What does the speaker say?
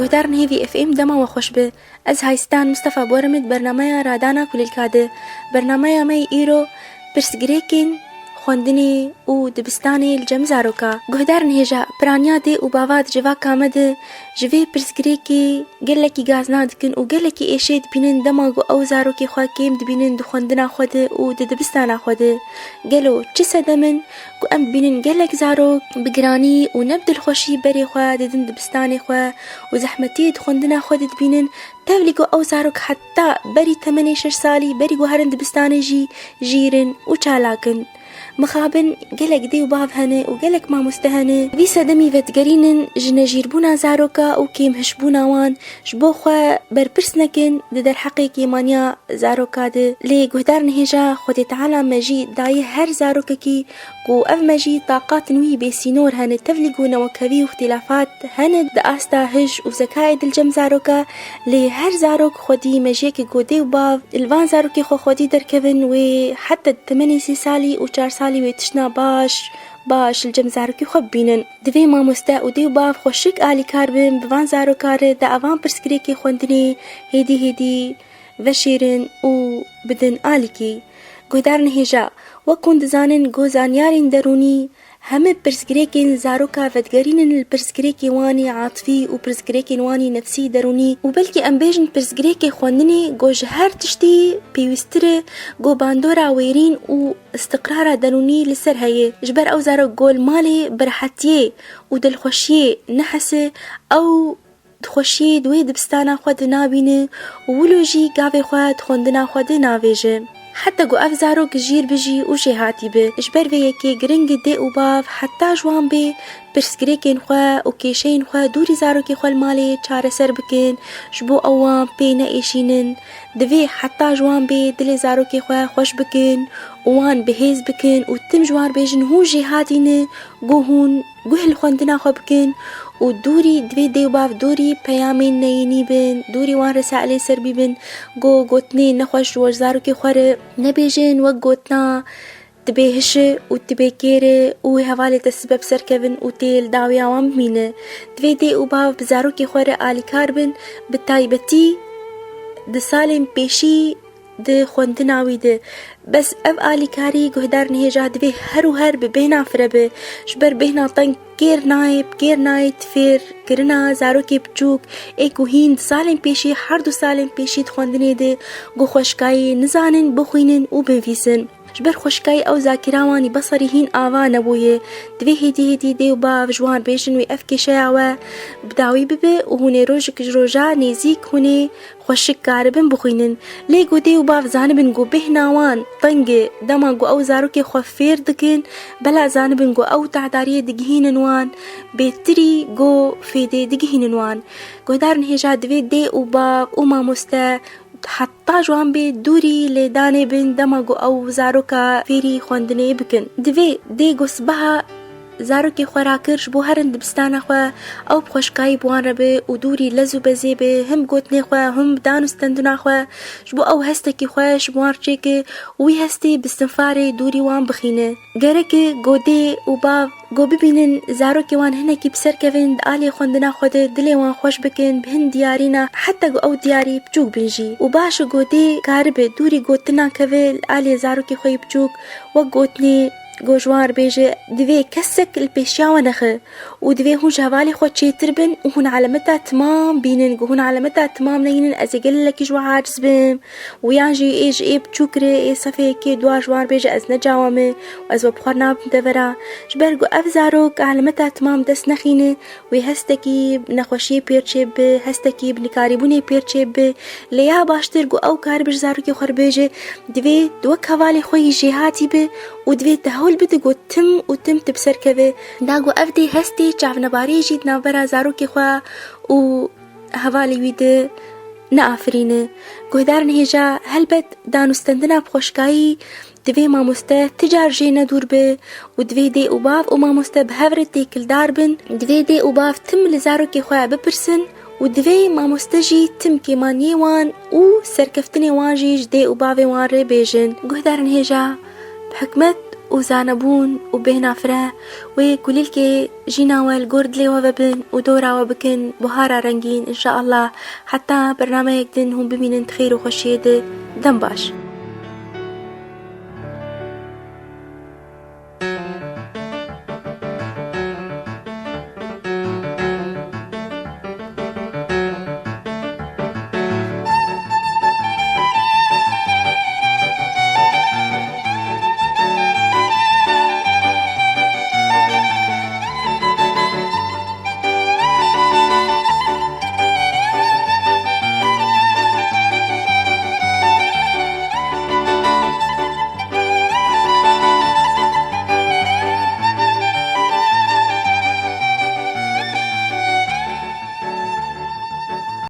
گهدارن هیوی اف ام دما و خوش به از هایستان مصطفى بورمد برنامه رادانا کل الکاده برنامه می ایرو پرسگریکین خواندنی و دبستانی الجم زاروکا گهدارن هیجا پرانیا دی و باواد جوا کامده جوی پرسگریکی گلکی گازناد کن و گلکی ایشید بینن دماغو او زاروکی خواه کیم دبینن دخواندنا خوده و دبستانا خوده گلو چه سدمن گو ام بینن گلک زاروک بگرانی و نبدل خوشی بری خواه ددن دبستانی خواه و زحمتی دخواندنا خوده دبینن تاولیگو او زاروک حتی بری 8 سالی بری گو هرن دبستانی جیرن و چالاکن مخابن گلک دی و باف هنه و گلک ما مستهنه وی سدمی ودگرینن جنجیر بونا زاروکا و کیم هشبونا وان جبو خواه برپرس نکن در حقیقی مانیا زاروکا ده لی گهدارن هجا خود تعالی مجی دای هر زاروکا کی گو اف مجی طاقات نوی بسینور هنه تفلگو نوکوی و اختلافات هنه دا آستا هج و زکای دل جم زاروکا لی هر زاروک خودی مجی که گو دی و باف الوان زاروکی خودی در کون و حتی 8 سالی و 4 سالی ویتشنا باش الجم زاروکی خوب بینن دوی ما مستا و دیو باف خوشک آلی کار بین بوان زاروکاره دا اوان پرسکریکی خوندنی هیدی و شیرن و بدن آلی کی گهدارن هیجا وکن دزانن گو زانیارین درونی همه پرسگریکین زاروکا ودگرینن الپرسگریکی وانی عاطفی و پرسگریکین وانی نفسی درونی و بلکی امبیجن پرسگریکی خوندنی گو جهر تشتی پیوستره گو باندورا ویرین و استقرار درونی لسر هیه جبر او زارو گول مالی برحتیه و دلخوشیه نحسه او خوشی دوی دبستانا خود نابینه و ولوجی گاوی خود خوندنا خود ناویجه حتی گو اف زاروک جیر بجی و جهاتی به اجبر وی یکی گرنگ دی و باف حتی جوان به پرسگریکین خواه و کیشین خواه دوری زاروکی خواه المالی چاره سر بکن جبو اوان پی نایشینن دوی حتی جوان به دل زاروکی خواه خوش بکن وان بهیز بکن و تم جوان بیجن هو جهاتینه گو هل خوندنا خواه بکن و دوری دوی دیو باف دوری پیامین نینی بن دوری وان رسائلی سر بی بن گوتنی نخوش وجزارو که خوره نبیجن و گوتنا تبیهش و تبیکیره و حوالی تسبب سر کبن و تیل داوی آوام بمینه دوی دیو باف بزارو که خوره آلی کار بن بتایبتی ده سالم پیشی ده خوندناوی ده بس اف آلی کاری گهدارن هیجا دوی هر ببینا فربه جبر بهنا طنگ کیر نای تفیر کرنا زاروکی بچوک ایکو هین سالم پیشی هر 2 سالم پیشی خوندنی ده گو خوشکایی نزانن بخوینن و بنویسن جبر خوشکای او ذاکراوانی بصری هین آوا نبویه دوی هیدی دیو باف جوان بیشن وی افکی شیعوه بداوی ببه و هونه روژک جروجا نیزیک هونه خوشک کاربن بخوینن لیگو دیو باف زانبن گو بهناوان طنگ دما گو او زاروکی خوفیر دکن بلا زانبن گو او تعداری دگهینن وان بیتری گو فیده دگهینن وان گهدارن هجا دوی دیو باف و ما مستا حتی جوان به دوری لیدانه بین دماغو او زاروکا فیری خوندنه بکن دوی دی گسبها زاروکی خوراکرش بو هرن دبستان خواه او بخوشکایی بوان ربه و دوری لزو بزی به هم گوتنه خواه هم دانستندنا خواه جبو او هستکی خواه بوان رچه که وی هستی بستنفار دوری وان بخینه گره که گو دی و باف گو ببینن زاروکی وان هنکی بسر کفین آلی خوندنا خود دلی وان خوش بکن بهن دیارینا حتی گو او دیاری بچوک بنجی و باش گو دی کاربه دوری گوتنا کفیل آلی زاروکی خوی بچوک و گوتنی گو جوار بیجه دوی کسک الپیشیاوه نخه و دوی هون جهوالی خود چیتر بن و هون علامتا تمام بینن گو هون علامتا تمام نینن از اگل لکی جو عاجز بیم و یانجی ایج ای بچوکره ای صفحه که دوار جوار بیجه از نجاوامه و از بخور ناب دورا جبرگو اف زاروک علامتا تمام دست نخینه و هستکی نخوشی پیرچه به هستکی بنکاریبونه پیرچه به لیا باشتر گو او کار بج زاروکی خور بیجه دوی دو کوالی خوی جهاتی به و دوی تهول بده گو تم تبسر كذا داغو افدي هستي چاف نباري جيت نابرا زاروكي خوا و هوالي ويده نافرينه گهدارن هجا هلبت دانستندنا بخوشكاي دوی ما مسته تجار جينا دور به و دوی دی او باف و ما مسته بهورت کل داربن دوی دی او باف تم لزاروكي خوا بپرسن و دوی ما مستجی تم كيماني وان و سركفتني وان جيج دی او باف وان ري بيجن گهدارن هجا بحكمت و زانبون و بهنا فرا و كليل كي جينا والجورد لي وببن ودورا وبكن بهارا رنجين إن شاء الله حتى برنامج دن هم بمين خير وخشيد دم باش.